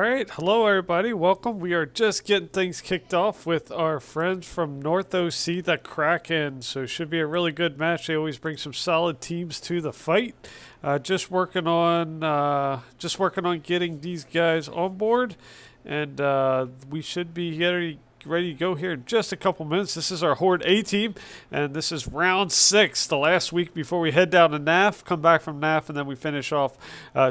right, hello everybody, welcome. We are just getting things kicked off with our friends from North OC, the Kraken. So it should be a really good match. They always bring some solid teams to the fight. Just working on getting these guys on board, and we should be ready to go here in just a couple minutes. This is our Horde A team, and this is round 6, the last week before we head down to NAF, come back from NAF, and then we finish off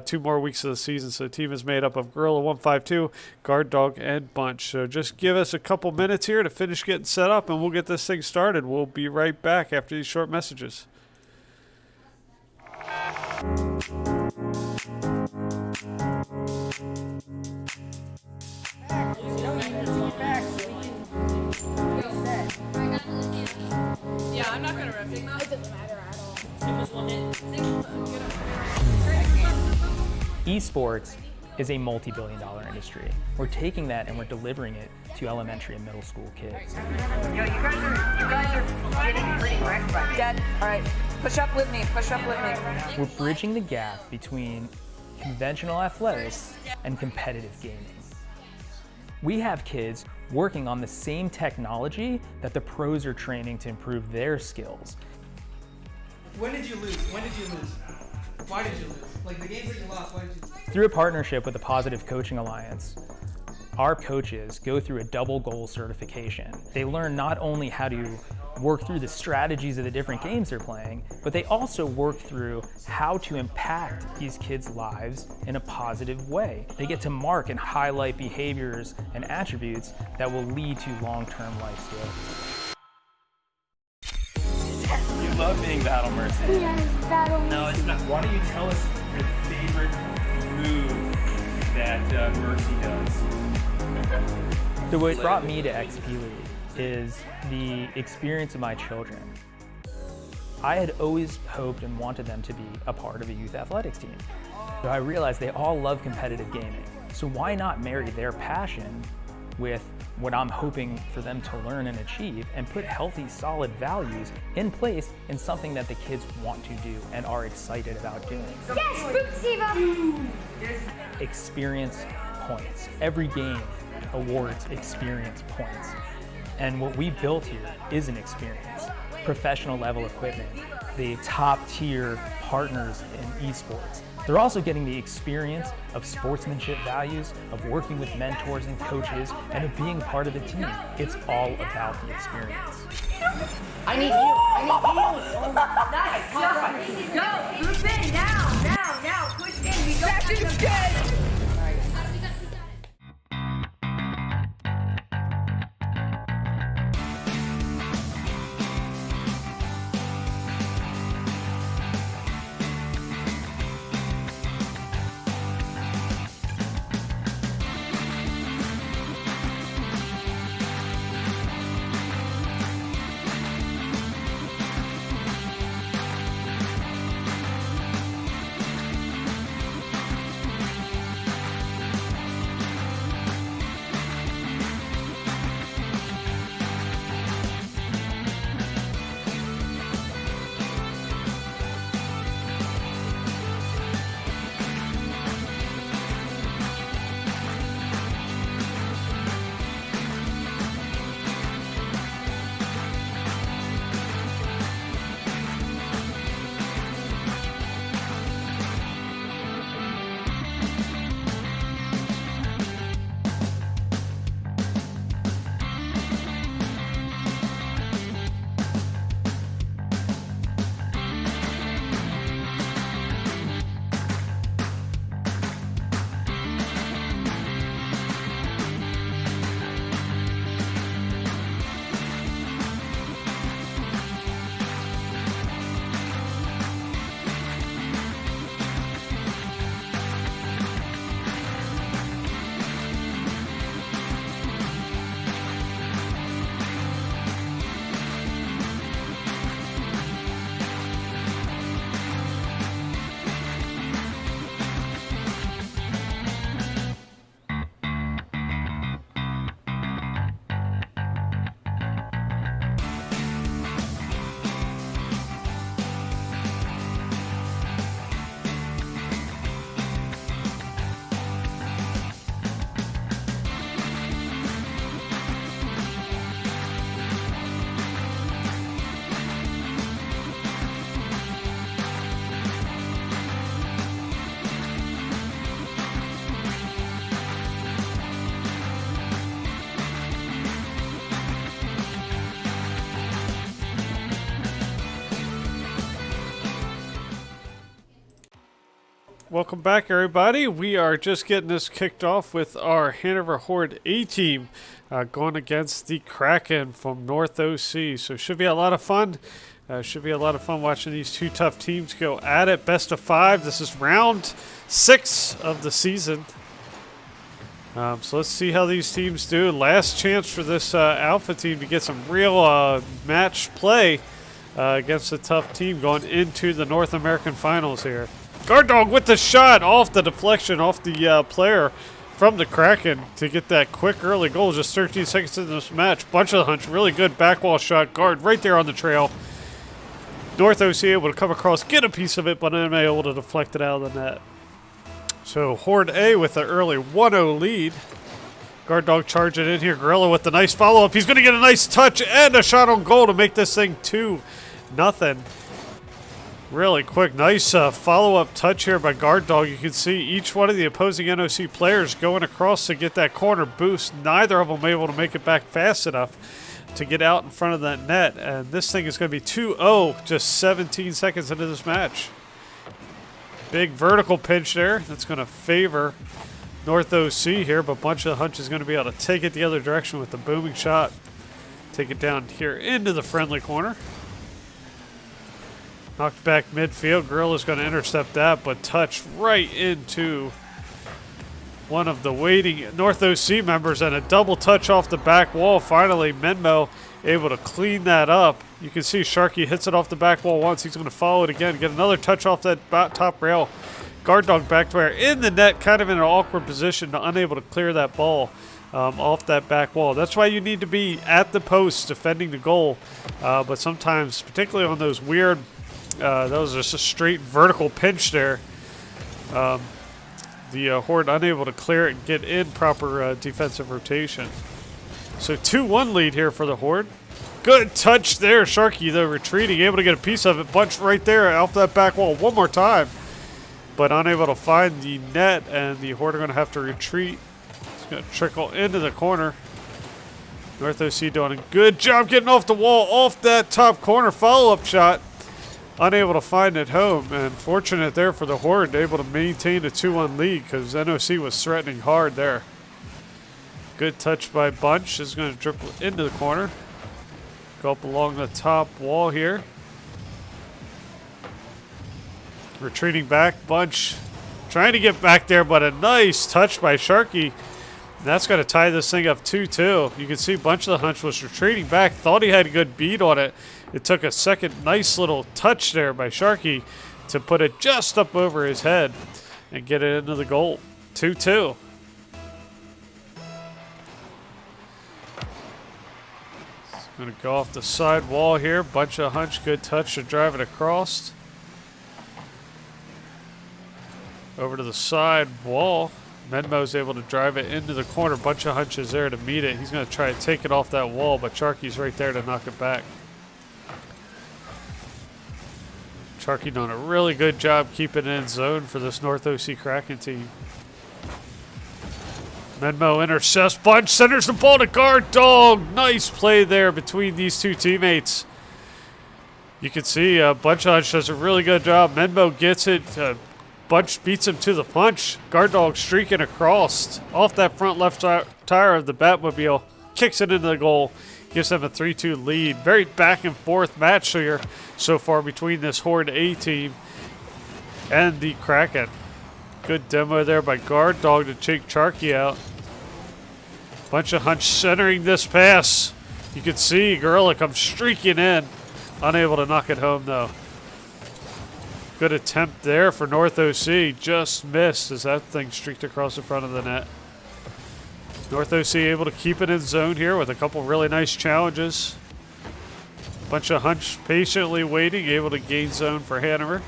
2 more weeks of the season. So the team is made up of Gorilla 152, Guard Dog, and Bunch. So just give us a couple minutes here to finish getting set up, and we'll get this thing started. We'll be right back after these short messages. Yeah, I'm not gonna rip it. It doesn't matter at all. Esports is a multi-billion-dollar industry. We're taking that and we're delivering it to elementary and middle school kids. Yo, you guys are getting pretty wrecked by Dad, all right, push up with me. We're bridging the gap between conventional athletics and competitive gaming. We have kids working on the same technology that the pros are training to improve their skills. When did you lose? Why did you lose? Like the games that you lost, why did you lose? Through a partnership with the Positive Coaching Alliance, our coaches go through a double goal certification. They learn not only how to work through the strategies of the different games they're playing, but they also work through how to impact these kids' lives in a positive way. They get to mark and highlight behaviors and attributes that will lead to long-term life skills. You love being Battle Mercy. Yes, Battle Mercy. No, it's not. Why don't you tell us your favorite move that Mercy does? So what brought me to XP League is the experience of my children. I had always hoped and wanted them to be a part of a youth athletics team. So I realized they all love competitive gaming. So why not marry their passion with what I'm hoping for them to learn and achieve, and put healthy, solid values in place in something that the kids want to do and are excited about doing. Yes, Boop Experience points. Every game awards experience points. And what we built here is an experience. Professional level equipment, the top tier partners in esports. They're also getting the experience of sportsmanship values, of working with mentors and coaches, and of being part of the team. It's all about the experience. I need you. Nice. Go, group in, now, push in. We don't have to good. welcome back, everybody. We are just getting this kicked off with our Hanover Horde A team going against the Kraken from North OC. So should be a lot of fun. Should be a lot of fun watching these two tough teams go at it. Best of 5. This is round 6 of the season. So let's see how these teams do. Last chance for this Alpha team to get some real match play against a tough team going into the North American Finals here. Guard Dog with the shot off the deflection off the player from the Kraken to get that quick early goal. Just 13 seconds into this match. Bunch of the hunch. Really good backwall shot. Guard right there on the trail. North OC able to come across, get a piece of it, but unable to deflect it out of the net. So Horde A with the early 1-0 lead. Guard Dog charging in here. Gorilla with the nice follow-up. He's going to get a nice touch and a shot on goal to make this thing 2-0. Really quick. Nice follow-up touch here by Guard Dog. You can see each one of the opposing NOC players going across to get that corner boost. Neither of them able to make it back fast enough to get out in front of that net. And this thing is going to be 2-0 just 17 seconds into this match. Big vertical pinch there. That's going to favor North OC here, but Bunch of the Hunch is going to be able to take it the other direction with the booming shot. Take it down here into the friendly corner. Knocked back midfield. Gorilla's going to intercept that, but touch right into one of the waiting North OC members and a double touch off the back wall. Finally, Menmo able to clean that up. You can see Sharky hits it off the back wall once. He's going to follow it again. Get another touch off that top rail. Guard Dog back to where in the net, kind of in an awkward position, unable to clear that ball off that back wall. That's why you need to be at the post defending the goal. But sometimes, particularly on those weird, that was just a straight vertical pinch there. The Horde unable to clear it and get in proper defensive rotation. So 2-1 lead here for the Horde. Good touch there. Sharky, though, retreating, able to get a piece of it. Bunch right there off that back wall one more time. But unable to find the net, and the Horde are going to have to retreat. It's going to trickle into the corner. North OC doing a good job getting off the wall, off that top corner follow-up shot. Unable to find it home, and fortunate there for the Horde, able to maintain a 2-1 lead because NOC was threatening hard there. Good touch by Bunch. Is going to dribble into the corner. Go up along the top wall here. Retreating back. Bunch trying to get back there, but a nice touch by Sharky. That's going to tie this thing up 2-2. You can see Bunch of the Hunch was retreating back. Thought he had a good beat on it. It took a second nice little touch there by Sharky to put it just up over his head and get it into the goal. 2-2. Going to go off the side wall here. Bunch of Hunch, good touch to drive it across. Over to the side wall. Menmo's able to drive it into the corner. Bunch of Hunch is there to meet it. He's going to try to take it off that wall, but Sharky's right there to knock it back. Sharky doing a really good job keeping it in zone for this North OC Kraken team. Menmo intercepts. Bunch centers the ball to Guard Dog. Nice play there between these two teammates. You can see Bunch of Hunch does a really good job. Menmo gets it. Bunch beats him to the punch. Guard Dog streaking across off that front left tire of the Batmobile. Kicks it into the goal. Gives them a 3-2 lead. Very back and forth match here so far between this Horde A team and the Kraken. Good demo there by Guard Dog to take Sharky out. Bunch of Hunch centering this pass. You can see Gorilla comes streaking in. Unable to knock it home though. Good attempt there for North OC. Just missed as that thing streaked across the front of the net. North OC able to keep it in zone here with a couple really nice challenges. Bunch of Hunch patiently waiting, able to gain zone for Hanover.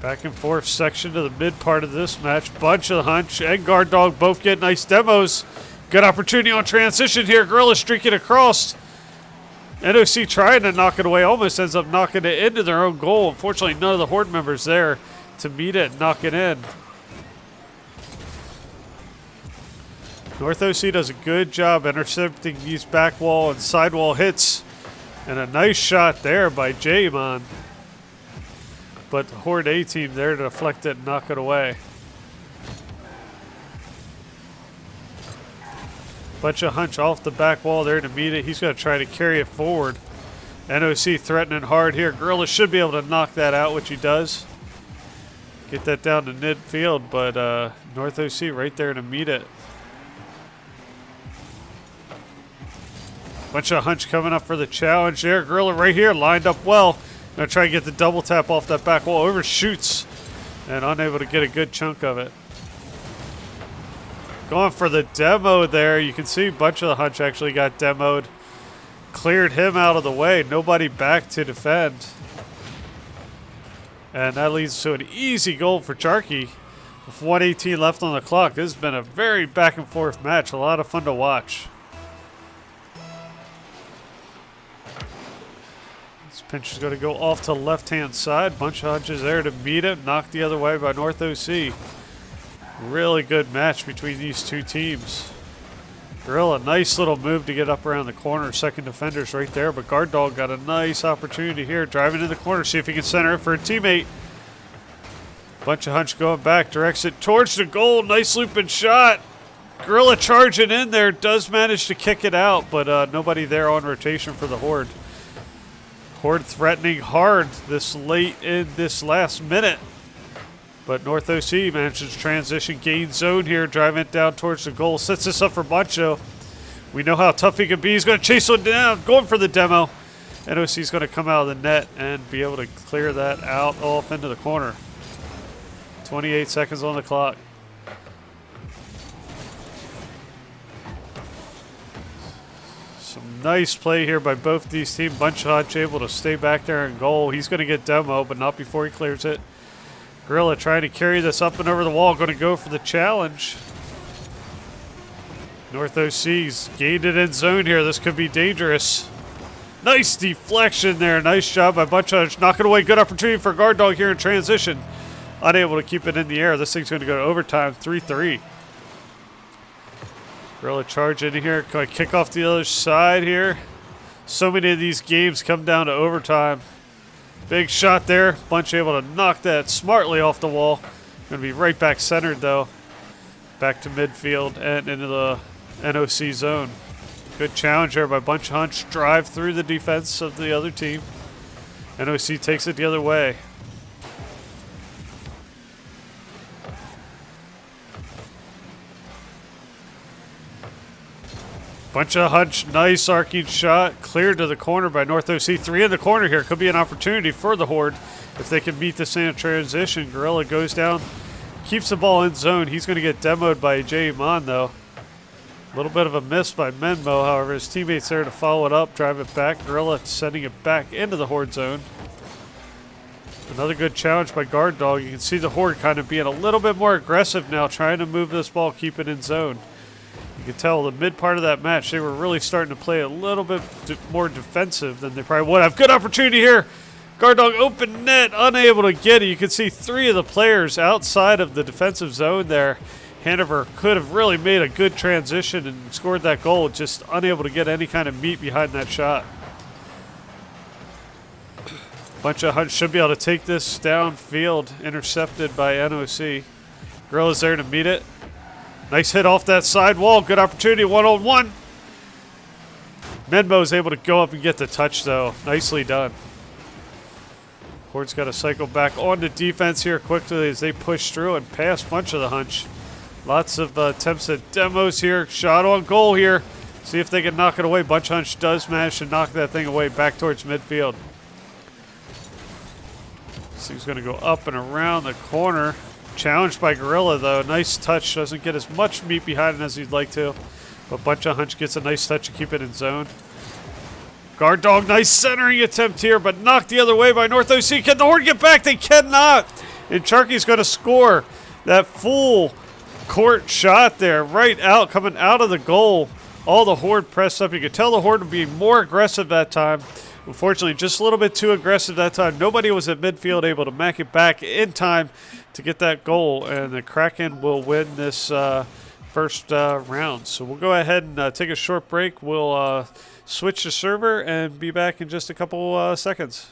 Back and forth section to the mid part of this match. Bunch of Hunch and Guard Dog both get nice demos. Good opportunity on transition here. Gorilla streaking across. NOC trying to knock it away, almost ends up knocking it into their own goal. Unfortunately, none of the Horde members there to meet it and knock it in. North OC does a good job intercepting these back wall and sidewall hits. And a nice shot there by J-Mon. But the Horde A team there to deflect it and knock it away. Bunch of hunch off the back wall there to meet it. He's going to try to carry it forward. NOC threatening hard here. Gorilla should be able to knock that out, which he does. Get that down to midfield, but North OC right there to meet it. Bunch of hunch coming up for the challenge there. Gorilla right here, lined up well. Gonna try to get the double tap off that back wall. Overshoots and unable to get a good chunk of it. Going for the demo there. You can see a bunch of the hunch actually got demoed. Cleared him out of the way. Nobody back to defend. And that leads to an easy goal for Charky. With 1:18 left on the clock. This has been a very back and forth match. A lot of fun to watch. This pinch is going to go off to the left-hand side. Bunch of hunches there to meet it. Knocked the other way by North OC. Really good match between these two teams. Gorilla, nice little move to get up around the corner. Second defender's right there, but Guard Dog got a nice opportunity here. Driving in the corner, see if he can center it for a teammate. Bunch of hunch going back, directs it towards the goal. Nice looping shot. Gorilla charging in there, does manage to kick it out, but nobody there on rotation for the Horde. Horde threatening hard this late in this last minute. But North OC manages to transition, gain zone here, driving it down towards the goal. Sets this up for Macho. We know how tough he can be. He's going to chase one down, going for the demo. NOC's going to come out of the net and be able to clear that out off into the corner. 28 seconds on the clock. Some nice play here by both these teams. Bunch of hunch able to stay back there in goal. He's going to get demo, but not before he clears it. Gorilla trying to carry this up and over the wall. Going to go for the challenge. North OC's gained it in zone here. This could be dangerous. Nice deflection there. Nice job by Bunch of Hunch. Knocking away. Good opportunity for Guard Dog here in transition. Unable to keep it in the air. This thing's going to go to overtime. 3-3. Gorilla charge in here. Going to kick off the other side here. So many of these games come down to overtime. Big shot there. Bunch able to knock that smartly off the wall. Going to be right back centered though. Back to midfield and into the NOC zone. Good challenge there by Bunch of Hunch. Drive through the defense of the other team. NOC takes it the other way. Bunch of hunch, nice arcing shot, cleared to the corner by North OC. 3 in the corner here, could be an opportunity for the Horde if they can beat this in transition. Gorilla goes down, keeps the ball in zone. He's going to get demoed by J-Mon though. A little bit of a miss by Menmo, however, his teammates there to follow it up, drive it back. Gorilla sending it back into the Horde zone. Another good challenge by Guard Dog. You can see the Horde kind of being a little bit more aggressive now, trying to move this ball, keep it in zone. You can tell the mid part of that match, they were really starting to play a little bit more defensive than they probably would have. Good opportunity here. Guard Dog open net, unable to get it. You can see 3 of the players outside of the defensive zone there. Hanover could have really made a good transition and scored that goal, just unable to get any kind of meat behind that shot. Bunch of Hunch should be able to take this downfield, intercepted by NOC. Gorilla's there to meet it. Nice hit off that side wall. Good opportunity, 1-on-1. Menmo's able to go up and get the touch, though. Nicely done. Horde's got to cycle back on the defense here quickly as they push through and pass Bunch of the Hunch. Lots of attempts at demos here. Shot on goal here. See if they can knock it away. Bunch of Hunch does manage to knock that thing away back towards midfield. This thing's going to go up and around the corner. Challenged by Gorilla, though. Nice touch. Doesn't get as much meat behind it as he'd like to. But Bunch of Hunch gets a nice touch to keep it in zone. Guard Dog, nice centering attempt here, but knocked the other way by North OC. Can the Horde get back? They cannot. And Charky's going to score that full court shot there. Right out, coming out of the goal. All the Horde pressed up. You could tell the Horde would be more aggressive that time. Unfortunately, just a little bit too aggressive that time. Nobody was at midfield able to mack it back in time to get that goal, and the Kraken will win this first round. So we'll go ahead and take a short break. We'll switch the server and be back in just a couple seconds.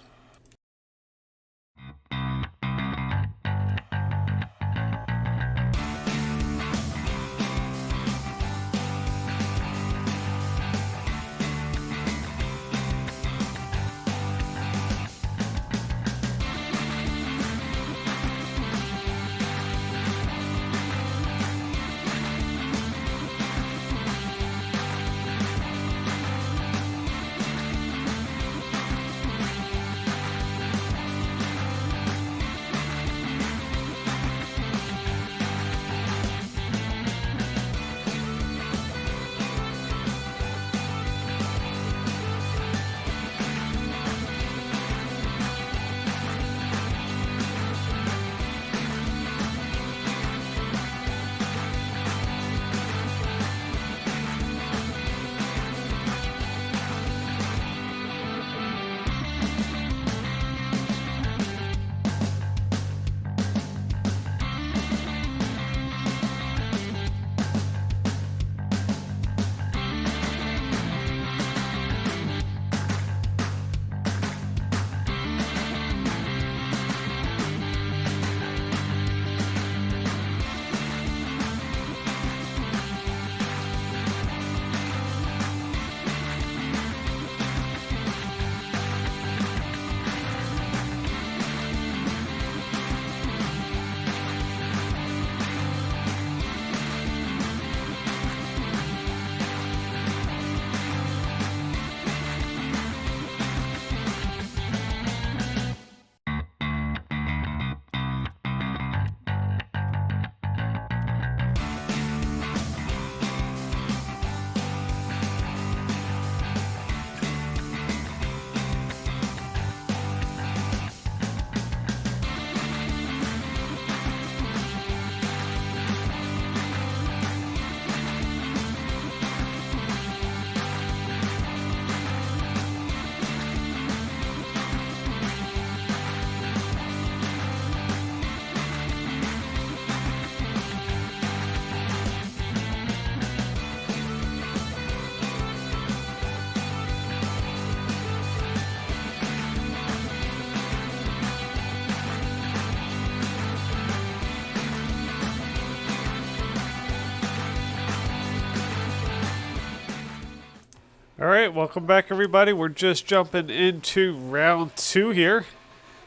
Alright, welcome back everybody. We're just jumping into round 2 here.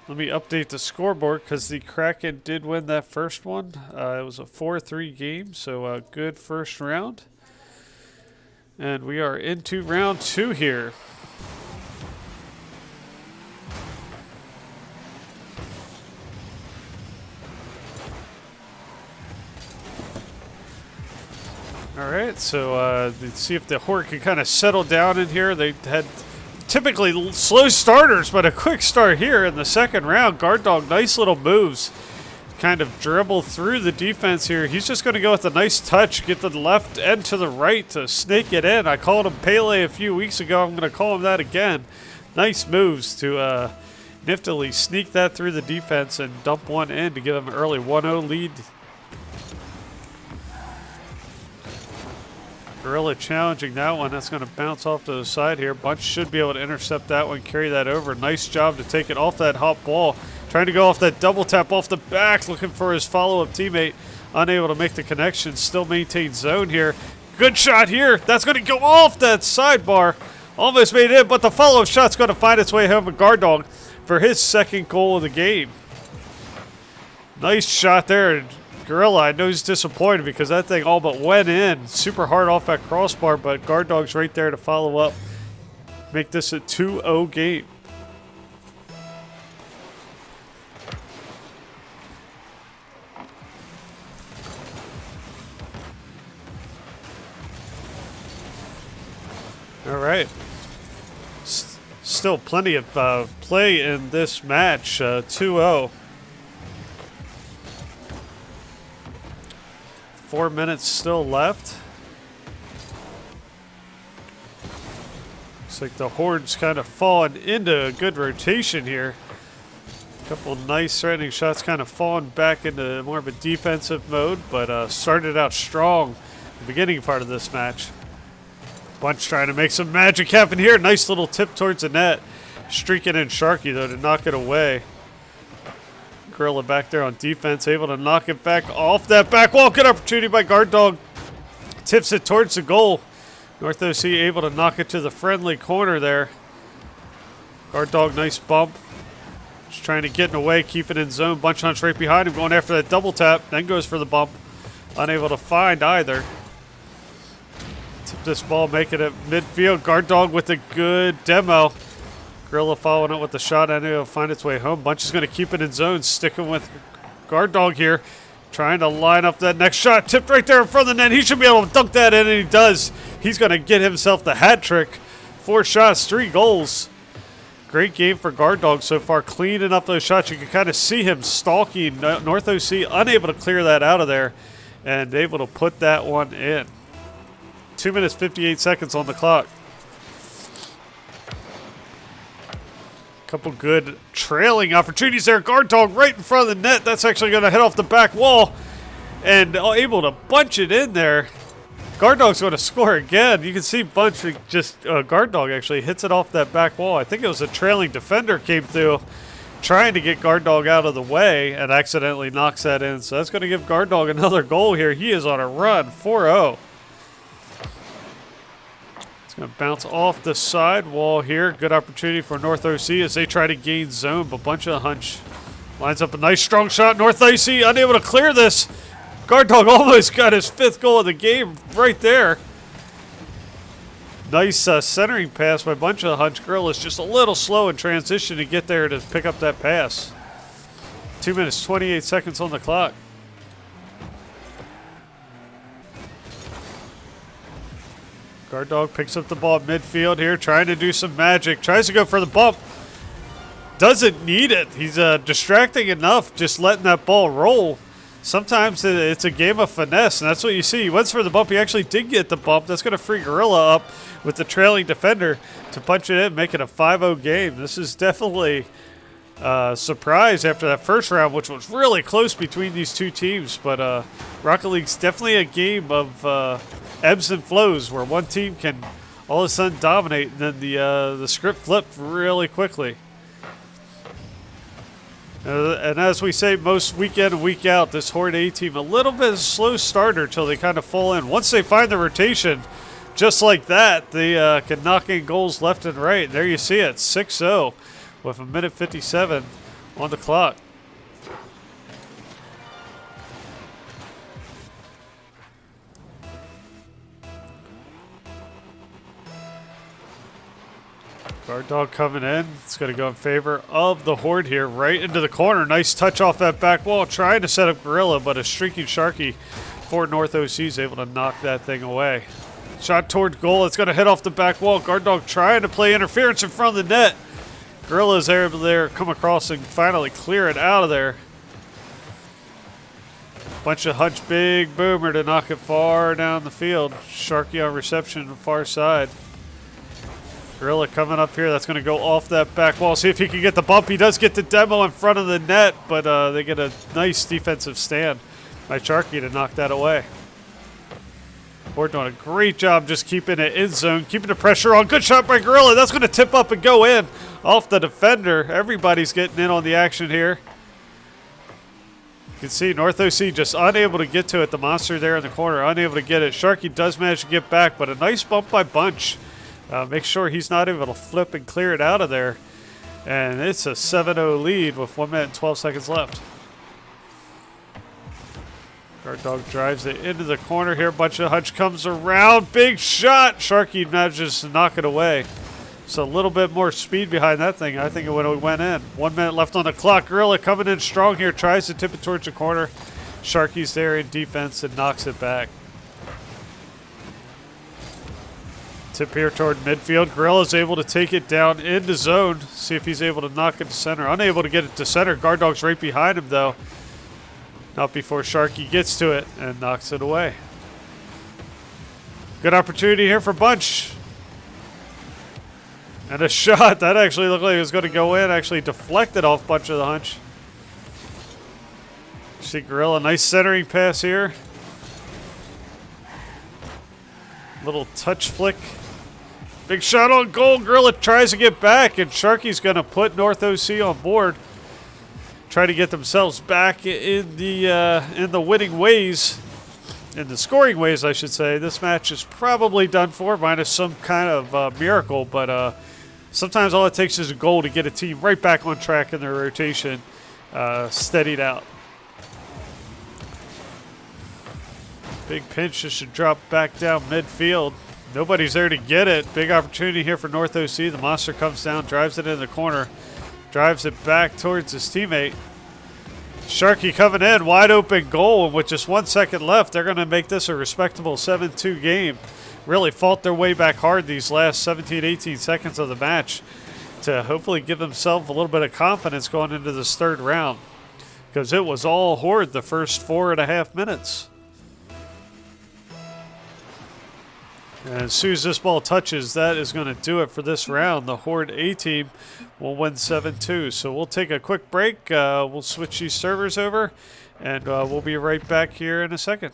Let me update the scoreboard because the Kraken did win that first one. It was a 4-3 game, so a good first round. And we are into round 2 here. Alright, so let's see if the Horde can kind of settle down in here. They had typically slow starters, but a quick start here in the second round. Guard Dog, nice little moves. Kind of dribble through the defense here. He's just going to go with a nice touch, get the left and to the right to snake it in. I called him Pele a few weeks ago. I'm going to call him that again. Nice moves to niftily sneak that through the defense and dump one in to give them an early 1-0 lead. Gorilla challenging that one. That's going to bounce off to the side here. Bunch should be able to intercept that one, carry that over. Nice job to take it off that hot ball. Trying to go off that double tap off the back, looking for his follow-up teammate. Unable to make the connection. Still maintains zone here. Good shot here. That's going to go off that sidebar. Almost made it in, but the follow-up shot's going to find its way home to Guard Dog for his second goal of the game. Nice shot there. Gorilla, I know he's disappointed because that thing all but went in. Super hard off that crossbar, but Guard Dog's right there to follow up. Make this a 2-0 game. All right. Still plenty of play in this match. 2-0. 4 minutes still left. Looks like the Horde's kind of fallen into a good rotation here. A couple nice threatening shots, kind of falling back into more of a defensive mode, but started out strong the beginning part of this match. Bunch trying to make some magic happen here. Nice little tip towards the net. Streaking in Sharky, though, to knock it away. Gorilla back there on defense, able to knock it back off that back wall. Good opportunity by Guard Dog. Tips it towards the goal. North OC able to knock it to the friendly corner there. Guard Dog, nice bump. Just trying to get in the way, keep it in zone. Bunch hunts right behind him, going after that double tap. Then goes for the bump. Unable to find either. Tip this ball, make it at midfield. Guard Dog with a good demo. Gorilla following up with the shot. I know it'll find its way home. Bunch is going to keep it in zone. Sticking with Guard Dog here. Trying to line up that next shot. Tipped right there in front of the net. He should be able to dunk that in, and he does. He's going to get himself the hat trick. 4 shots, 3 goals. Great game for Guard Dog so far. Cleaning up those shots. You can kind of see him stalking North OC. Unable to clear that out of there. And able to put that one in. 2 minutes, 58 seconds on the clock. Couple good trailing opportunities there. Guard Dog right in front of the net. That's actually going to hit off the back wall. And able to bunch it in there. Guard Dog's going to score again. You can see Bunch just, Guard Dog actually hits it off that back wall. I think it was a trailing defender came through trying to get Guard Dog out of the way and accidentally knocks that in. So that's going to give Guard Dog another goal here. He is on a run, 4-0. Going to bounce off the side wall here. Good opportunity for North OC as they try to gain zone, but Bunch of hunch lines up a nice strong shot. North OC unable to clear this. Guard Dog almost got his 5th goal of the game right there. Nice centering pass by Bunch of hunch. Grill is just a little slow in transition to get there to pick up that pass. 2 minutes, 28 seconds on the clock. Guard Dog picks up the ball at midfield here, trying to do some magic. Tries to go for the bump. Doesn't need it. He's distracting enough, just letting that ball roll. Sometimes it's a game of finesse, and that's what you see. He went for the bump. He actually did get the bump. That's going to free Gorilla up with the trailing defender to punch it in, make it a 5-0 game. This is definitely a surprise after that first round, which was really close between these two teams. But Rocket League's definitely a game of ebbs and flows where one team can all of a sudden dominate, and then the script flipped really quickly. And as we say most week in and week out, this Horde A team, a little bit of a slow starter till they kind of fall in. Once they find the rotation, just like that, they can knock in goals left and right. There you see it, 6-0 with 1:57 on the clock. Guard Dog coming in. It's going to go in favor of the Horde here. Right into the corner. Nice touch off that back wall. Trying to set up Gorilla, but a streaking Sharky for North OC is able to knock that thing away. Shot toward goal. It's going to hit off the back wall. Guard Dog trying to play interference in front of the net. Gorilla's able to come across and finally clear it out of there. Bunch of hunch, big boomer to knock it far down the field. Sharky on reception on the far side. Gorilla coming up here. That's going to go off that back wall. See if he can get the bump. He does get the demo in front of the net, but they get a nice defensive stand by Sharky to knock that away. Horde doing a great job just keeping it in zone, keeping the pressure on. Good shot by Gorilla. That's going to tip up and go in off the defender. Everybody's getting in on the action here. You can see North OC just unable to get to it. The monster there in the corner, unable to get it. Sharky does manage to get back, but a nice bump by Bunch. Make sure he's not able to flip and clear it out of there. And it's a 7-0 lead with 1 minute and 12 seconds left. Guard Dog drives it into the corner here. Bunch of hunch comes around. Big shot. Sharky manages to knock it away. So a little bit more speed behind that thing. I think it would have went in. 1 minute left on the clock. Gorilla coming in strong here. Tries to tip it towards the corner. Sharky's there in defense and knocks it back. Tip here toward midfield. Gorilla's able to take it down into zone. See if he's able to knock it to center. Unable to get it to center. Guard Dog's right behind him, though. Not before Sharky gets to it and knocks it away. Good opportunity here for Bunch. And a shot. That actually looked like it was going to go in. Actually deflected off Bunch of the hunch. See Gorilla. Nice centering pass here. Little touch flick Big shot on goal. Gorilla tries to get back, and Sharky's going to put North OC on board. Try to get themselves back in the winning ways, in the scoring ways, I should say. This match is probably done for, minus some kind of miracle, but sometimes all it takes is a goal to get a team right back on track in their rotation, steadied out. Big pinch just to drop back down midfield. Nobody's there to get it. Big opportunity here for North OC. The monster comes down, drives it in the corner, drives it back towards his teammate. Sharky coming in, wide open goal, and with just 1 second left, they're going to make this a respectable 7-2 game. Really fought their way back hard these last 17, 18 seconds of the match to hopefully give themselves a little bit of confidence going into this third round, because it was all Horde the first 4.5 minutes. And as soon as this ball touches, that is going to do it for this round. The Horde A team will win 7-2. So we'll take a quick break. We'll switch these servers over, and we'll be right back here in a second.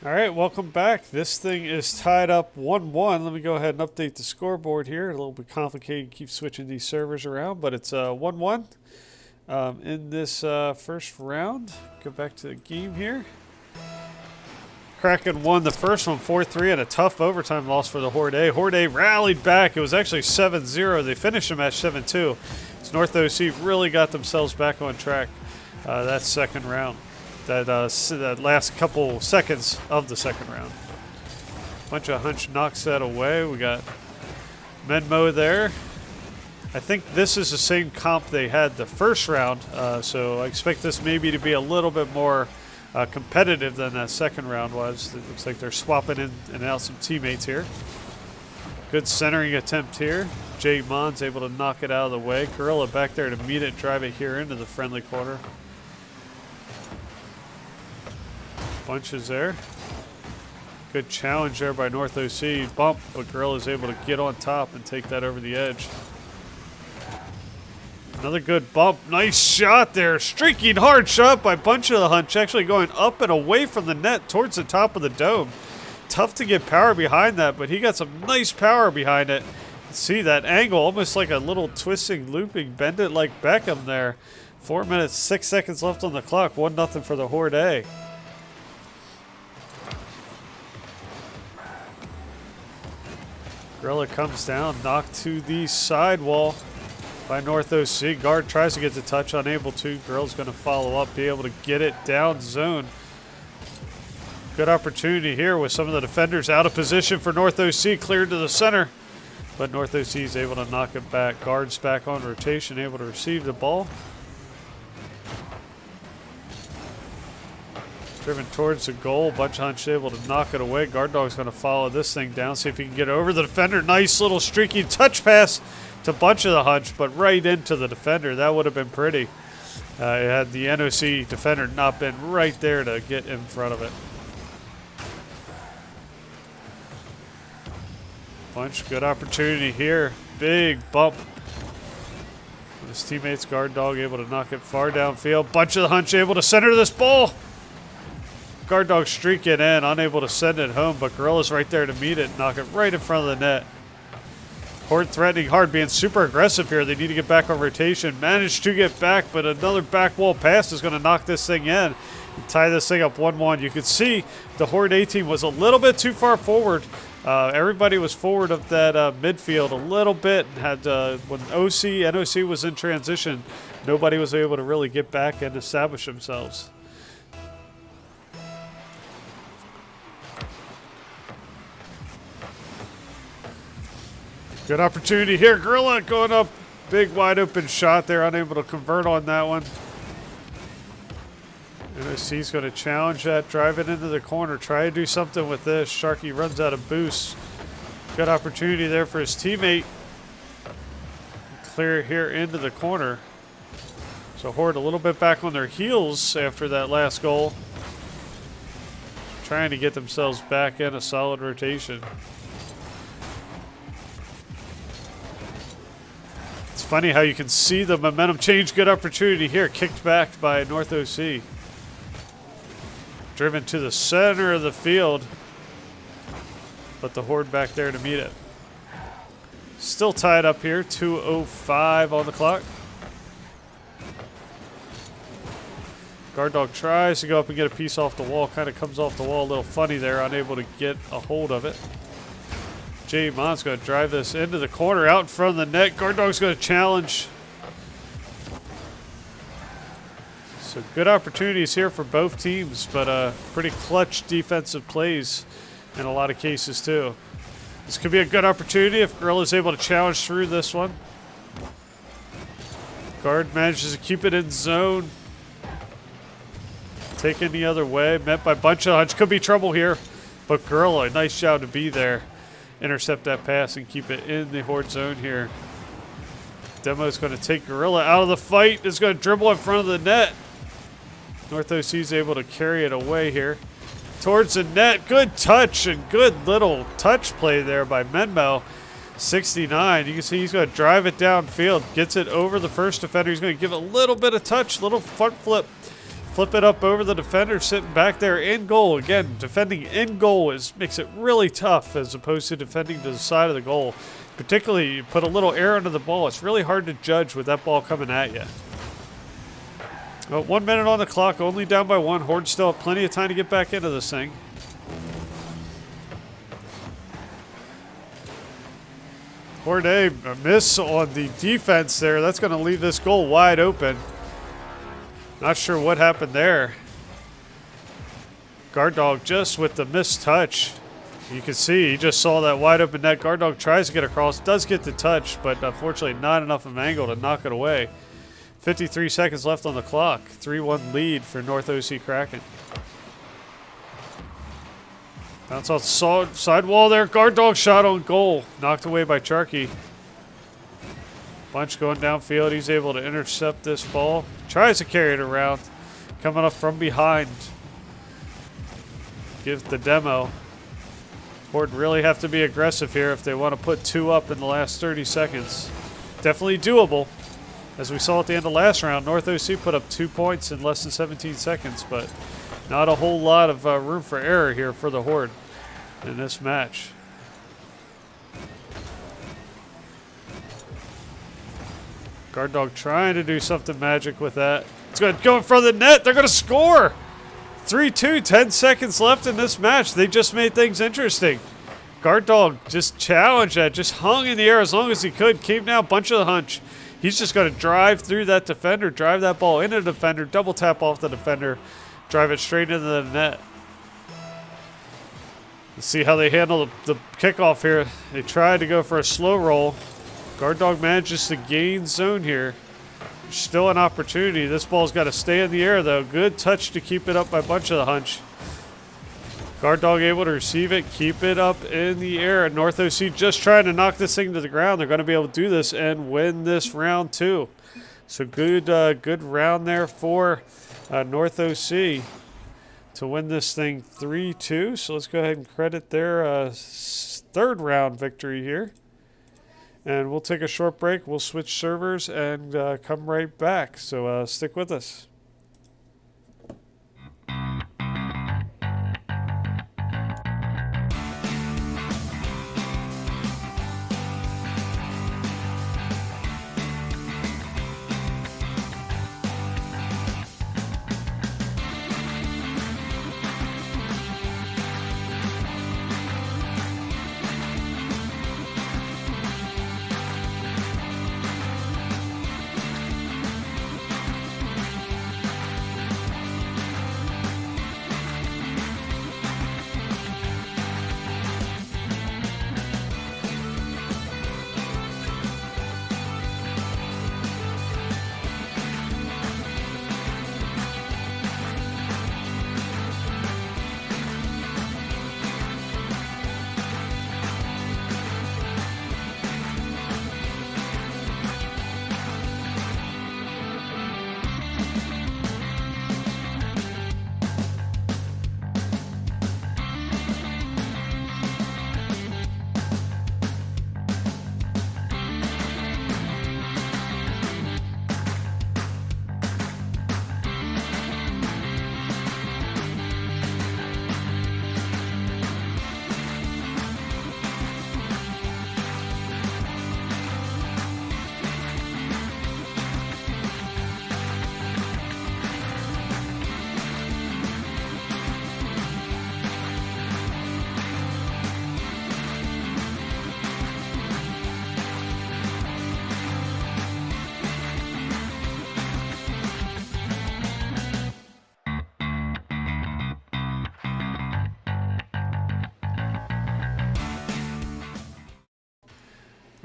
All right, welcome back. This thing is tied up 1-1. Let me go ahead and update the scoreboard here. A little bit complicated, keep switching these servers around, but it's 1-1 in this first round. Go back to the game here. Kraken won the first one 4-3 and a tough overtime loss for the Horde A. Horde A rallied back. It was actually 7-0. They finished the match 7-2. So North OC really got themselves back on track that second round. That last couple seconds of the second round. Bunch of hunch knocks that away. We got Menmo there. I think this is the same comp they had the first round, so I expect this maybe to be a little bit more competitive than that second round was. It looks like they're swapping in and out some teammates here. Good centering attempt here. Jay Mon's able to knock it out of the way. Gorilla back there to meet it, drive it here into the friendly corner. Bunches there. Good challenge there by North OC. Bump, but Gorilla's able to get on top and take that over the edge. Another good bump. Nice shot there. Streaking hard shot by Bunch of the Hunch, actually going up and away from the net towards the top of the dome. Tough to get power behind that, but he got some nice power behind it. See that angle, almost like a little twisting, looping, bend it like Beckham there. 4 minutes, 6 seconds left on the clock. 1-0 for the Horde A. Gorilla comes down, knocked to the sidewall by North OC. Guard tries to get the touch, unable to. Gorilla's going to follow up, be able to get it down zone. Good opportunity here with some of the defenders out of position for North OC, cleared to the center. But North OC is able to knock it back. Guard's back on rotation, able to receive the ball. Driven towards the goal. Bunch Hunch able to knock it away. Guard Dog's going to follow this thing down, see if he can get over the defender. Nice little streaky touch pass to Bunch of the Hunch, but right into the defender. That would have been pretty. Had the NOC defender not been right there to get in front of it. Bunch, good opportunity here. Big bump. His teammates, guard dog, able to knock it far downfield. Bunch of the hunch able to center this ball. Guard dog streaking in, unable to send it home, but Gorilla's right there to meet it, knock it right in front of the net. Horde threatening hard, being super aggressive here. They need to get back on rotation. Managed to get back, but another back wall pass is going to knock this thing in and tie this thing up 1-1. You could see the Horde A team was a little bit too far forward. Everybody was forward of that midfield a little bit. Had when NOC was in transition, nobody was able to really get back and establish themselves. Good opportunity here. Gorilla going up. Big wide open shot there. Unable to convert on that one. NOC's going to challenge that. Drive it into the corner. Try to do something with this. Sharky runs out of boost. Good opportunity there for his teammate. Clear it here into the corner. So Horde a little bit back on their heels after that last goal. Trying to get themselves back in a solid rotation. It's funny how you can see the momentum change. Good opportunity here. Kicked back by North OC. Driven to the center of the field. But the Horde back there to meet it. Still tied up here. 2:05 on the clock. Guard dog tries to go up and get a piece off the wall. Kind of comes off the wall a little funny there. Unable to get a hold of it. J Mon's going to drive this into the corner, out in front of the net. Guard dog's going to challenge. So good opportunities here for both teams, but pretty clutch defensive plays in a lot of cases too. This could be a good opportunity if Gorilla's able to challenge through this one. Guard manages to keep it in zone. Taken the other way, met by bunch of hunch. Could be trouble here, but Gorilla, nice job to be there. Intercept that pass and keep it in the Horde zone here. Demo's going to take Gorilla out of the fight. Is going to dribble in front of the net. North OC is able to carry it away here. Towards the net. Good touch and good little touch play there by Menmo. 69. You can see he's going to drive it downfield. Gets it over the first defender. He's going to give it a little bit of touch. Little front flip. Flip it up over the defender sitting back there in goal. Again, defending in goal makes it really tough as opposed to defending to the side of the goal. Particularly, you put a little air under the ball. It's really hard to judge with that ball coming at you. Well, 1 minute on the clock, only down by 1. Horde still have plenty of time to get back into this thing. Horde a miss on the defense there. That's going to leave this goal wide open. Not sure what happened there. Guard dog just with the missed touch. You can see he just saw that wide open net. Guard dog tries to get across, does get the touch, but unfortunately not enough of an angle to knock it away. 53 seconds left on the clock. 3-1 lead for North OC Kraken. Bounce off the side wall there. Guard dog shot on goal. Knocked away by Charkey. Bunch going downfield. He's able to intercept this ball. Tries to carry it around. Coming up from behind. Give the demo. Horde really have to be aggressive here if they want to put 2 up in the last 30 seconds. Definitely doable. As we saw at the end of last round, North OC put up 2 points in less than 17 seconds, but not a whole lot of room for error here for the Horde in this match. Guard dog trying to do something magic with that. It's going to go in front of the net. They're going to score. 3-2, 10 seconds left in this match. They just made things interesting. Guard dog just challenged that, just hung in the air as long as he could. Came down, bunch of the hunch. He's just going to drive through that defender, drive that ball into the defender, double tap off the defender, drive it straight into the net. Let's see how they handle the kickoff here. They tried to go for a slow roll. Guard dog manages to gain zone here. Still an opportunity. This ball's got to stay in the air, though. Good touch to keep it up by bunch of the hunch. Guard dog able to receive it, keep it up in the air. North OC just trying to knock this thing to the ground. They're going to be able to do this and win this round too. So good round there for North OC to win this thing 3-2. So let's go ahead and credit their third round victory here. And we'll take a short break. We'll switch servers and come right back. So stick with us.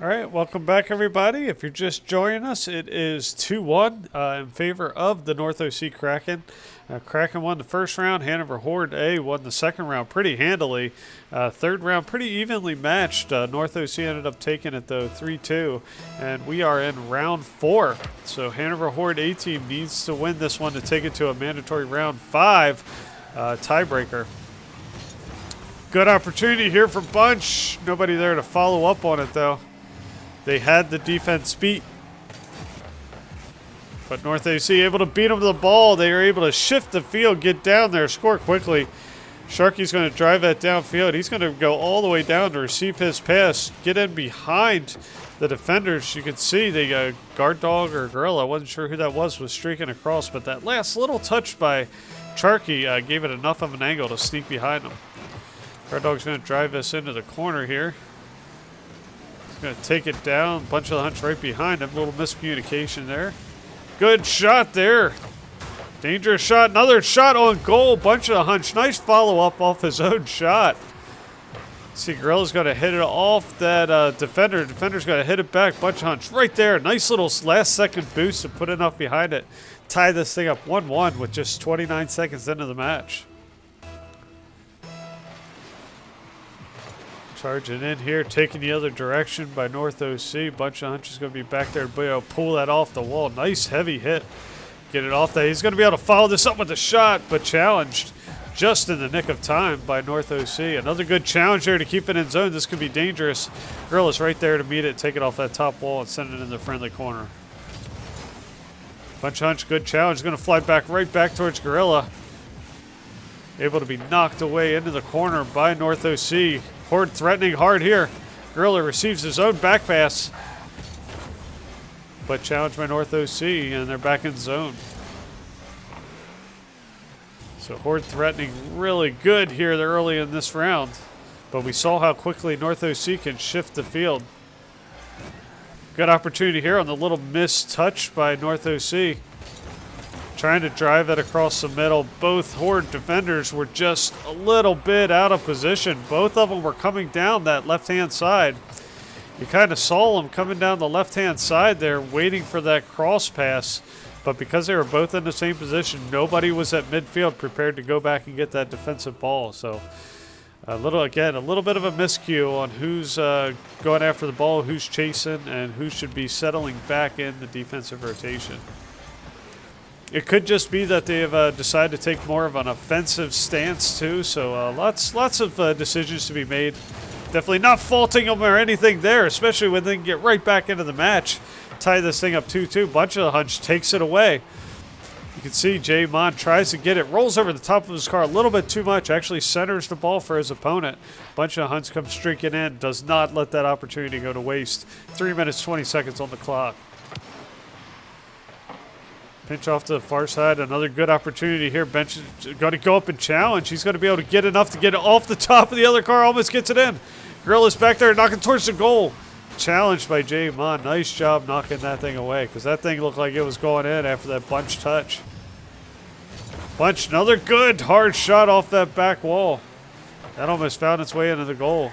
All right, welcome back, everybody. If you're just joining us, it is 2-1 in favor of the North OC Kraken. Kraken won the first round. Hanover Horde A won the second round pretty handily. Third round pretty evenly matched. North OC ended up taking it, though, 3-2. And we are in round 4. So Hanover Horde A team needs to win this one to take it to a mandatory round 5 tiebreaker. Good opportunity here for Bunch. Nobody there to follow up on it, though. They had the defense beat. But North AC able to beat them to the ball. They are able to shift the field, get down there, score quickly. Sharky's going to drive that downfield. He's going to go all the way down to receive his pass, get in behind the defenders. You can see the guard dog or gorilla, I wasn't sure who that was streaking across. But that last little touch by Sharky gave it enough of an angle to sneak behind him. Guard dog's going to drive this into the corner here. Going to take it down. Bunch of the hunch right behind him. A little miscommunication there. Good shot there. Dangerous shot. Another shot on goal. Bunch of the hunch. Nice follow-up off his own shot. See, Gorilla's going to hit it off that defender. Defender's going to hit it back. Bunch of hunch right there. Nice little last-second boost to put enough behind it. Tie this thing up 1-1 with just 29 seconds into the match. Charging in here, taking the other direction by North OC. Bunch of hunches going to be back there to be able to pull that off the wall. Nice heavy hit. Get it off there. He's going to be able to follow this up with a shot, but challenged just in the nick of time by North OC. Another good challenge there to keep it in zone. This could be dangerous. Gorilla's right there to meet it, take it off that top wall and send it in the friendly corner. Bunch of hunch, good challenge. Going to fly back right back towards Gorilla. Able to be knocked away into the corner by North OC. Horde threatening hard here. Gorilla receives his own back pass. But challenged by North OC, and they're back in zone. So Horde threatening really good here early in this round. But we saw how quickly North OC can shift the field. Good opportunity here on the little missed touch by North OC. Trying to drive it across the middle. Both Horde defenders were just a little bit out of position. Both of them were coming down that left-hand side. You kind of saw them coming down the left-hand side there, waiting for that cross pass. But because they were both in the same position, nobody was at midfield prepared to go back and get that defensive ball. So a little bit of a miscue on who's going after the ball, who's chasing, and who should be settling back in the defensive rotation. It could just be that they have decided to take more of an offensive stance too. So lots of decisions to be made Definitely not faulting them or anything there, especially when they can get right back into the match. Tie this thing up 2-2. Bunch of the Hunch takes it away. You can see Jay Mon tries to get it, rolls over the top of his car a little bit too much, actually centers the ball for his opponent. Bunch of Hunts come streaking in, does not let that opportunity go to waste. 3 minutes, 20 seconds on the clock. Pinch off to the far side, another good opportunity here. Bench is going to go up and challenge. He's going to be able to get enough to get it off the top of the other car, almost gets it in. Gorilla's back there knocking towards the goal. Challenged by Jay Mon. Nice job knocking that thing away, because that thing looked like it was going in after that Bunch touch. Bunch, another good hard shot off that back wall. That almost found its way into the goal.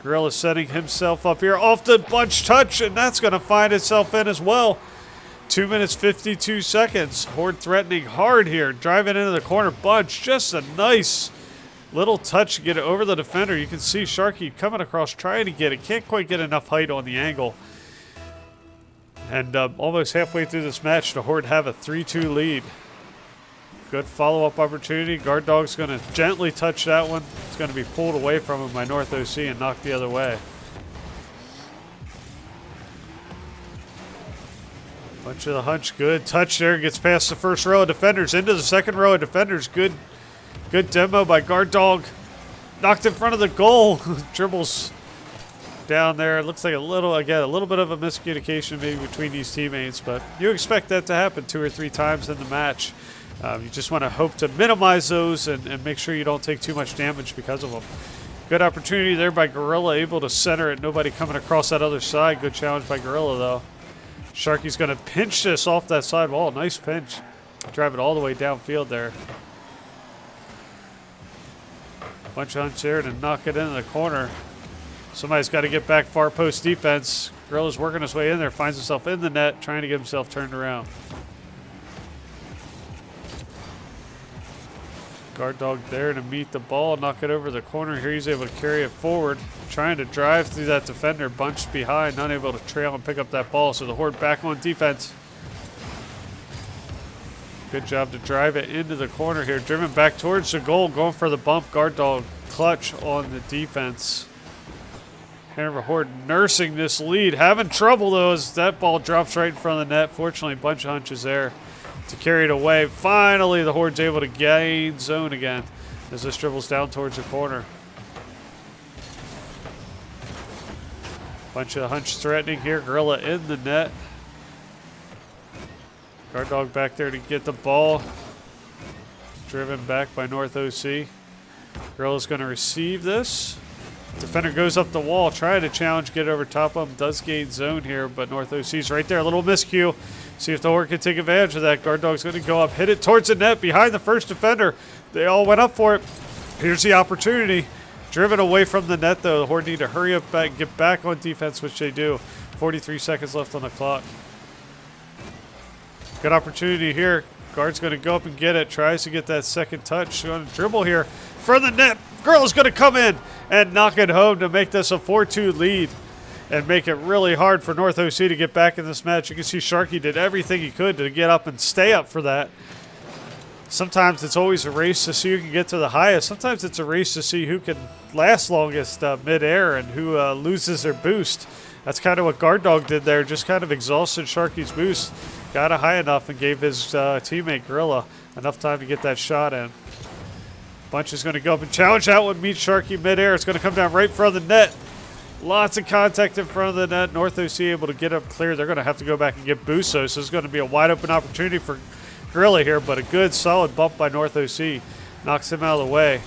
Gorilla setting himself up here off the Bunch touch, and that's going to find itself in as well. 2 minutes, 52 seconds. Horde threatening hard here. Driving into the corner. Bunch, just a nice little touch to get it over the defender. You can see Sharky coming across trying to get it. Can't quite get enough height on the angle. And almost halfway through this match, the Horde have a 3-2 lead. Good follow-up opportunity. Guard Dog's going to gently touch that one. It's going to be pulled away from him by North OC and knocked the other way. Bunch of the Hunch, good touch there. Gets past the first row of defenders into the second row of defenders. Good demo by Guard Dog. Knocked in front of the goal. Dribbles down there. It looks like a little bit of a miscommunication maybe between these teammates, but you expect that to happen 2 or 3 times in the match. You just want to hope to minimize those and make sure you don't take too much damage because of them. Good opportunity there by Gorilla, able to center it. Nobody coming across that other side. Good challenge by Gorilla, though. Sharky's going to pinch this off that side wall. Nice pinch. Drive it all the way downfield there. Bunch of Hunts there to knock it into the corner. Somebody's got to get back far post defense. Gorilla's working his way in there. Finds himself in the net, trying to get himself turned around. Guard Dog there to meet the ball, knock it over the corner. Here he's able to carry it forward, trying to drive through that defender, bunched behind, unable to trail and pick up that ball. So the Horde back on defense. Good job to drive it into the corner here. Driven back towards the goal, going for the bump. Guard Dog clutch on the defense. Hanover Horde nursing this lead. Having trouble, though, as that ball drops right in front of the net. Fortunately, Bunch of Hunches there to carry it away. Finally, the Horde's able to gain zone again as this dribbles down towards the corner. Bunch of Hunch threatening here. Gorilla in the net. Guard Dog back there to get the ball. Driven back by North OC. Gorilla's going to receive this. Defender goes up the wall, trying to challenge, get over top of him. Does gain zone here, but North OC's right there. A little miscue. See if the Horde can take advantage of that. Guard Dog's going to go up, hit it towards the net behind the first defender. They all went up for it. Here's the opportunity. Driven away from the net, though. The Horde need to hurry up back, get back on defense, which they do. 43 seconds left on the clock. Good opportunity here. Guard's going to go up and get it. Tries to get that second touch. Going to dribble here from the net. Girl's going to come in and knock it home to make this a 4-2 lead and make it really hard for North OC to get back in this match. You can see Sharky did everything he could to get up and stay up for that. Sometimes it's always a race to see who can get to the highest. Sometimes it's a race to see who can last longest mid-air and who loses their boost. That's kind of what Guard Dog did there. Just kind of exhausted Sharky's boost. Got it high enough and gave his teammate Gorilla enough time to get that shot in. Bunch is going to go up and challenge that one. Meets Sharky midair. It's going to come down right in front of the net. Lots of contact in front of the net. North OC able to get up clear. They're going to have to go back and get boost. So this is going to be a wide open opportunity for Gorilla here, but a good solid bump by North OC. Knocks him out of the way.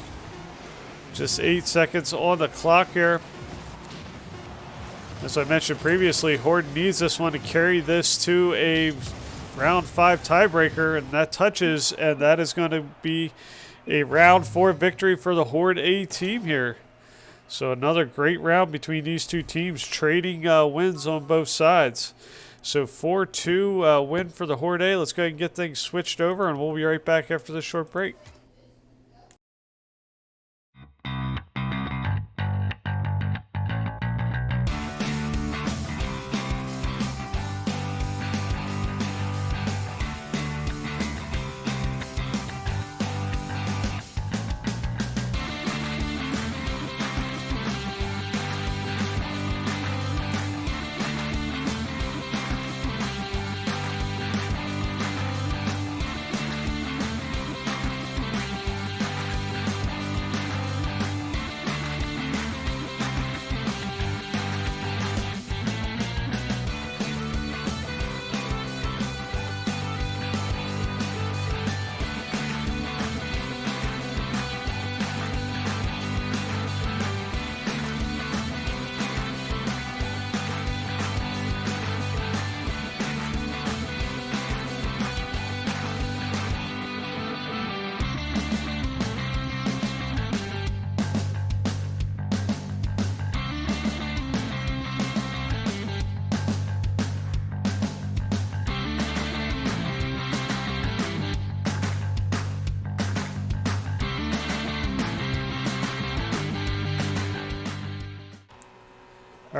Just 8 seconds on the clock here. As I mentioned previously, Horde needs this one to carry this to a round 5 tiebreaker, and that touches, and that is going to be a round 4 victory for the Horde A team here. So another great round between these two teams, trading wins on both sides. So 4-2 win for the Horde A. Let's go ahead and get things switched over, and we'll be right back after this short break.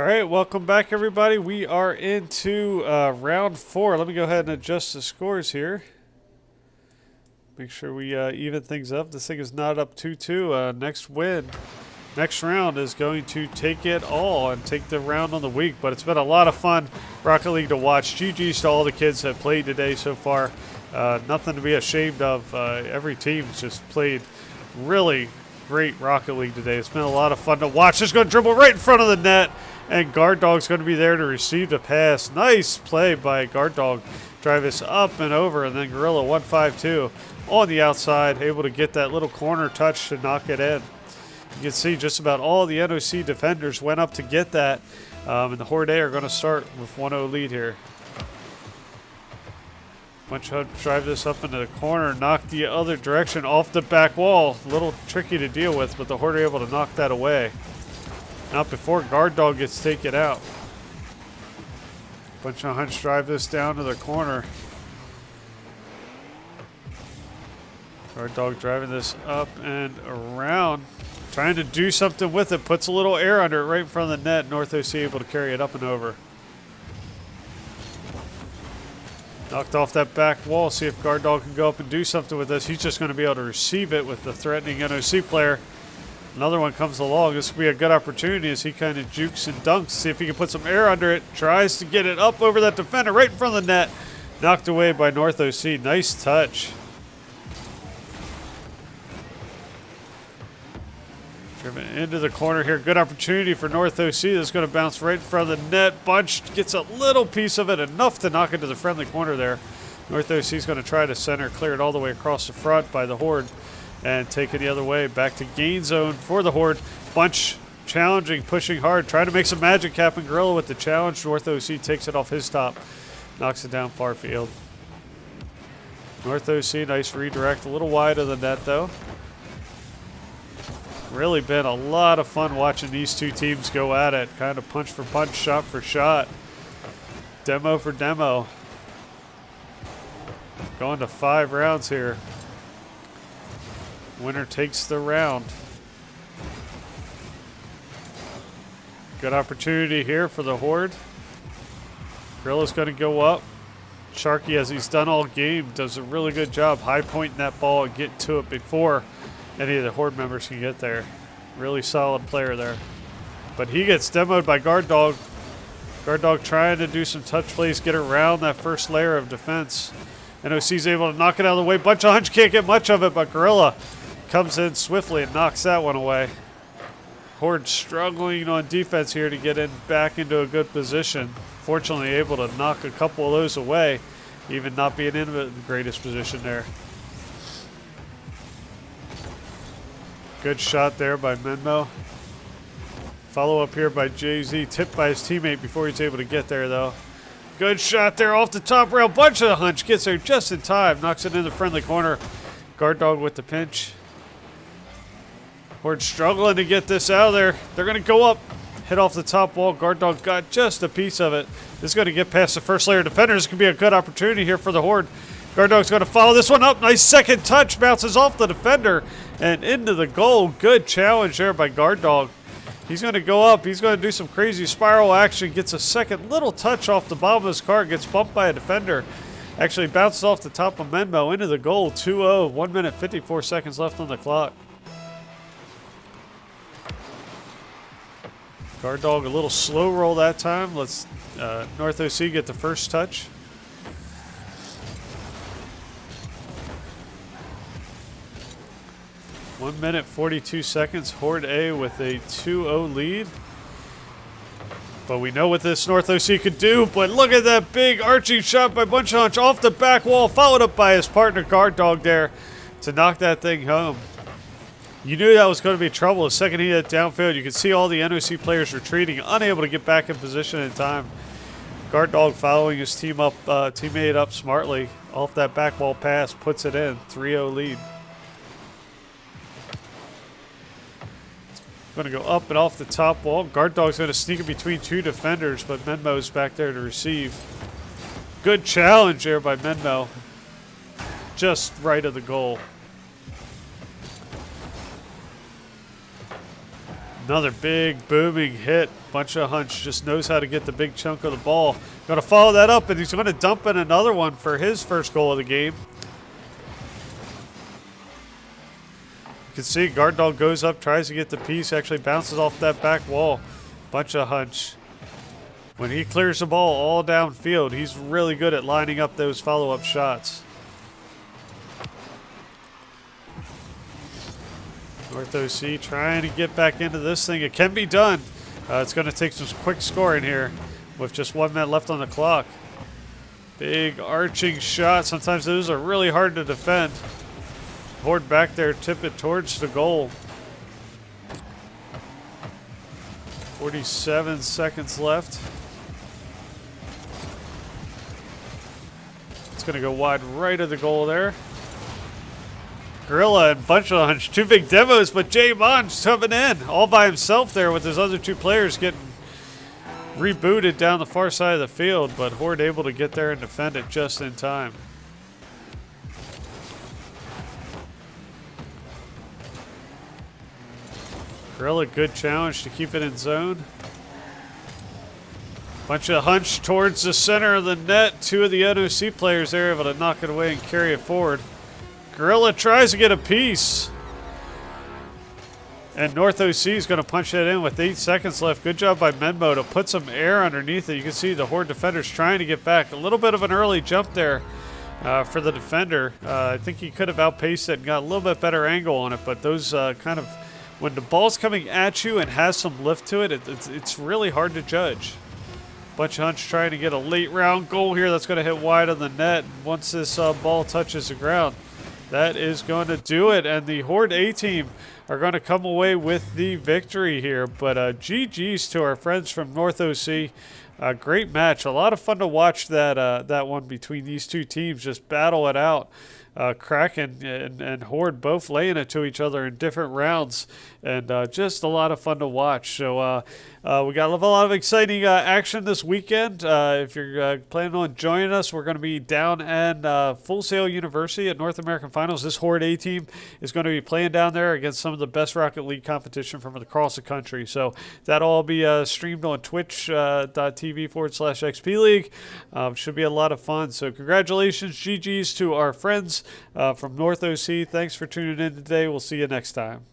All right, welcome back, everybody. We are into round 4. Let me go ahead and adjust the scores here. Make sure we even things up. This thing is not up 2-2. Next round is going to take it all and take the round on the week. But it's been a lot of fun, Rocket League, to watch. GG's to all the kids that played today so far. Nothing to be ashamed of. Every team's just played really great Rocket League today. It's been a lot of fun to watch. Just going to dribble right in front of the net. And Guard Dog's going to be there to receive the pass. Nice play by Guard Dog. Drive this up and over, and then Gorilla 1-5-2 on the outside, able to get that little corner touch to knock it in. You can see just about all the NOC defenders went up to get that, and the Horde are going to start with 1-0 lead here. Bunch of drive this up into the corner, knock the other direction off the back wall. A little tricky to deal with, but the Horde are able to knock that away. Not before Guard Dog gets taken out. Bunch of hunch drive this down to the corner. Guard Dog driving this up and around. Trying to do something with it. Puts a little air under it right in front of the net. North OC able to carry it up and over. Knocked off that back wall. See if Guard Dog can go up and do something with this. He's just going to be able to receive it with the threatening NOC player. Another one comes along. This could be a good opportunity as he kind of jukes and dunks. See if he can put some air under it. Tries to get it up over that defender right in front of the net. Knocked away by North OC. Nice touch. Driven into the corner here. Good opportunity for North OC. That's going to bounce right in front of the net. Bunch gets a little piece of it. Enough to knock into the friendly corner there. North OC is going to try to center. Clear it all the way across the front by the Horde. And take it the other way. Back to gain zone for the Horde. Bunch challenging, pushing hard. Trying to make some magic happen. Gorilla with the challenge. North OC takes it off his top. Knocks it down far field. North OC, nice redirect. A little wide of the net, though. Really been a lot of fun watching these two teams go at it. Kind of punch for punch, shot for shot. Demo for demo. Going to 5 rounds here. Winner takes the round. Good opportunity here for the Horde. Gorilla's going to go up. Sharky, as he's done all game, does a really good job high pointing that ball and getting to it before any of the Horde members can get there. Really solid player there. But he gets demoed by Guard Dog. Guard Dog trying to do some touch plays, get around that first layer of defense. NOC's able to knock it out of the way. Bunch of hunch, can't get much of it, but Gorilla comes in swiftly and knocks that one away. Horde struggling on defense here to get in back into a good position. Fortunately able to knock a couple of those away, even not being in the greatest position there. Good shot there by Menmo. Follow up here by Jay-Z. Tipped by his teammate before he's able to get there, though. Good shot there off the top rail. Bunch of the hunch. Gets there just in time. Knocks it in the friendly corner. Guard Dog with the pinch. Horde struggling to get this out of there. They're going to go up. Hit off the top wall. Guard Dog got just a piece of it. This is going to get past the first layer of defenders. This could be a good opportunity here for the Horde. Guard Dog's going to follow this one up. Nice second touch. Bounces off the defender and into the goal. Good challenge there by Guard Dog. He's going to go up. He's going to do some crazy spiral action. Gets a second little touch off the bottom of his car. Gets bumped by a defender. Actually bounces off the top of Menmo into the goal. 2-0. 1 minute 54 seconds left on the clock. Guard Dog a little slow roll that time. Let's North OC get the first touch. One minute 42 seconds. Horde A with a 2-0 lead. But we know what this North OC could do. But look at that big arching shot by Bunch Hunch off the back wall, followed up by his partner Guard Dog there to knock that thing home. You knew that was going to be trouble. The second he hit downfield, you could see all the NOC players retreating, unable to get back in position in time. Guard Dog following his teammate up smartly off that back wall pass, puts it in. 3-0 lead. Going to go up and off the top wall. Guard Dog's going to sneak in between 2 defenders, but Menmo's back there to receive. Good challenge there by Menmo. Just right of the goal. Another big booming hit. Bunch of Hunch just knows how to get the big chunk of the ball. Going to follow that up, and he's going to dump in another one for his first goal of the game. You can see Guard Dog goes up, tries to get the piece, actually bounces off that back wall. Bunch of Hunch. When he clears the ball all downfield, he's really good at lining up those follow-up shots. North OC trying to get back into this thing. It can be done. It's going to take some quick scoring here with just 1 minute left on the clock. Big arching shot. Sometimes those are really hard to defend. Horde back there, tip it towards the goal. 47 seconds left. It's going to go wide right of the goal there. Gorilla and Bunch of Hunch, 2 big demos, but Jay Monch coming in all by himself there with his other 2 players getting rebooted down the far side of the field, but Horde able to get there and defend it just in time. Gorilla, good challenge to keep it in zone. Bunch of Hunch towards the center of the net. 2 of the NOC players there able to knock it away and carry it forward. Gorilla tries to get a piece. And North OC is going to punch that in with 8 seconds left. Good job by Menmo to put some air underneath it. You can see the Horde defenders trying to get back. A little bit of an early jump there for the defender. I think he could have outpaced it and got a little bit better angle on it. But those kind of, when the ball's coming at you and has some lift to it, it's really hard to judge. Bunch of Hunch trying to get a late round goal here. That's going to hit wide on the net. Once this ball touches the ground, that is going to do it, and the Horde A team are going to come away with the victory here. But GG's to our friends from North OC. Great match. A lot of fun to watch that one between these 2 teams just battle it out. Kraken and Horde both laying it to each other in different rounds, and just a lot of fun to watch. So we got a lot of exciting action this weekend. If you're planning on joining us, we're going to be down at Full Sail University at North American Finals. This Horde A team is going to be playing down there against some of the best Rocket League competition from across the country. So that'll all be streamed on twitch.tv/XP League. Should be a lot of fun. So congratulations, GG's to our friends from North OC. Thanks for tuning in today. We'll see you next time.